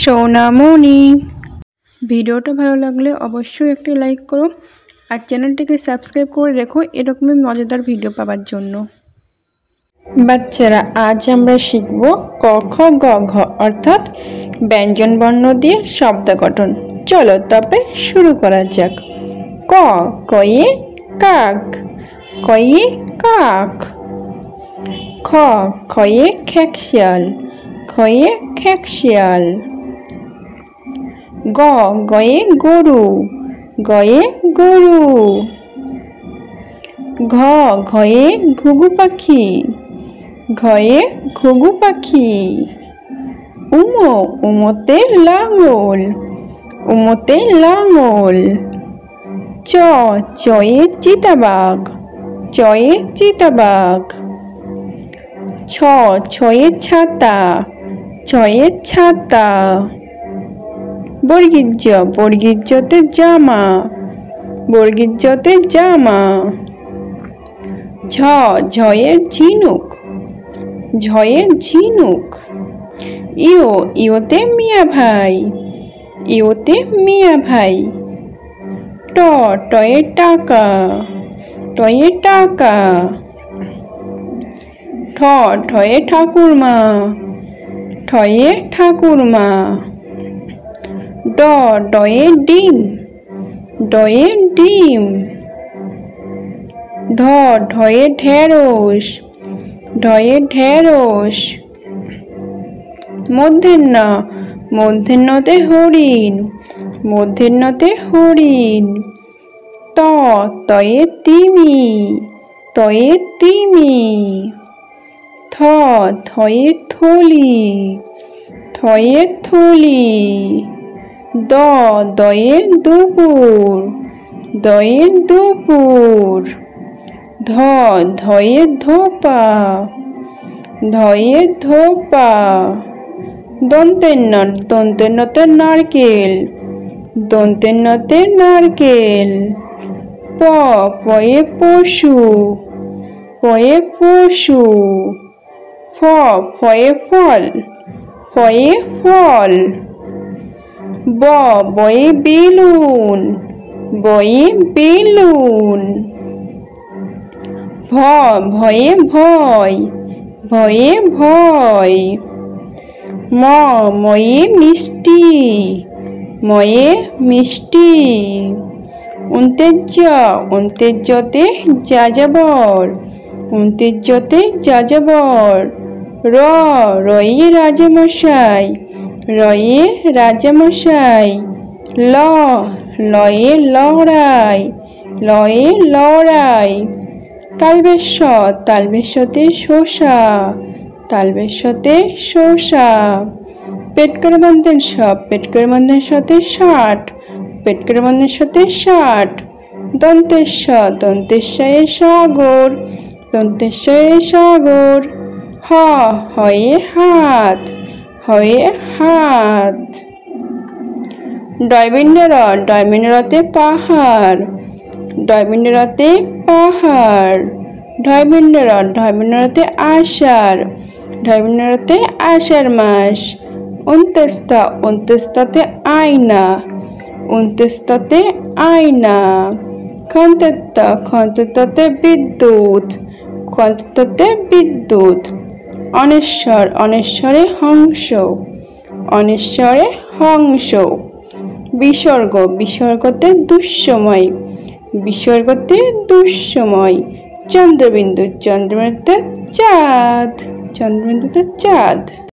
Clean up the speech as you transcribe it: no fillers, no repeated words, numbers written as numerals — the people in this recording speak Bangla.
সোনামণি। ভিডিওটা ভালো লাগলে অবশ্যই একটি লাইক করো আর চ্যানেলটিকে সাবস্ক্রাইব করে রেখো এরকমই মজাদার ভিডিও পাওয়ার জন্য। বাচ্চারা, আজ আমরা শিখব ক খ গ ঘ অর্থাৎ ব্যঞ্জন বর্ণ দিয়ে শব্দ গঠন। চলো তবে শুরু করা যাক। ক, কয়ে কাক, কয়ে কাক। খ, খয়ে খেকশিয়াল, খয়ে খেকশিয়াল। গ, গয়ে গরু, গয়ে গরু। ঘ, ঘয়ে ঘুঘু পাখি, ঘয়ে ঘুঘু পাখি। উম, উমতে লাঙল, উমতে লাঙল। চ, চয়ে চিতাবাঘ, চয়ে চিতাবাঘ। ছ, ছয়ে ছাতা, ছয়ে ছাতা। বর্গীর জ, বর্গীর জতে জামা, বর্গীর জতে জামা। ঝ, ঝয়ে ঝিনুক, ঝয়ে ঝিনুক। ইও, ইওতে মিয়া ভাই, ইওতে মিয়া ভাই। ট, টয়ে টাকা, টয়ে টাকা। ঠ, ঠয়ে ঠাকুরমা, ঠয়ে ঠাকুরমা। ড, ডয়ে ডিম, ডয়ে ডিম। ঢ, ঢয়ে ঢেঁড়স, ঢয়ে ঢেঁড়স। মূর্ধন্য, মূর্ধন্যতে হরিণ, মূর্ধন্যতে হরিণ। ত, তয়ে তিমি, তয়ে তিমি। থ, থয়ে থলি, থয়ে থলি। দ, দয়ে দুপুর, দয়ে দুপুর। ধ, ধয়ে ধোপা, ধয়ে ধোপা। দন্তেন্ন, দন্তেন্নতে নারকেল, দন্তেন্নতে নারকেল। প, পয়ে পশু, পয়ে পশু। ফ, ফয়ে ফল, ফয়ে ফল। ব, বয়ে বেলুন, বয়ে বেলুন। ভ, ভয়ে ভয়, ভয়ে ভয়। ম, ময়ে মিষ্টি, ময়ে মিষ্টি। জ, জতে যাযাবর, জতে যাযাবর। র, রয়ে রাজামশাই, রয়ে রাজামশাই। ল, লয়ে লড়াই, লয়ে লড়াই। তালবেশ, তালবেশতে শসা, তালবেশতে শসা। পেট করে বন্ধন স, পেট করে বন্ধনের সাথে 60, পেট করে বন্ধনের সাথে 60। দন্তেশ, দন্তেশয়ে সাগর, দন্তেশয়ে সাগর। হ, হয়ে হাত, হয়ে হাত। ডয়বিন্ডর, ডয়বিন্ডরতে পাহাড়, ডয়বিন্ডরতে পাহাড়। ঢয়বিন্ডর, ঢয়বিন্ডরতে আষাঢ়, ঢয়বিন্ডরতে আষাঢ় মাস। অন্ত্যস্তা, অন্ত্যস্তাতে আয়না, অন্ত্যস্তাতে আয়না। খন্তেত্ত, খন্তেত্ততে বিদ্যুৎ, খন্তেত্ততে বিদ্যুৎ। অনেশ্বর, অনেশ্বরে হংস, অনেশ্বরে হংস। বিসর্গ, বিসর্গতে দুঃসময়, বিসর্গতে দুঃসময়। চন্দ্রবিন্দু, চন্দ্রবিন্দুতে চাঁদ, চন্দ্রবিন্দুতে চাঁদ।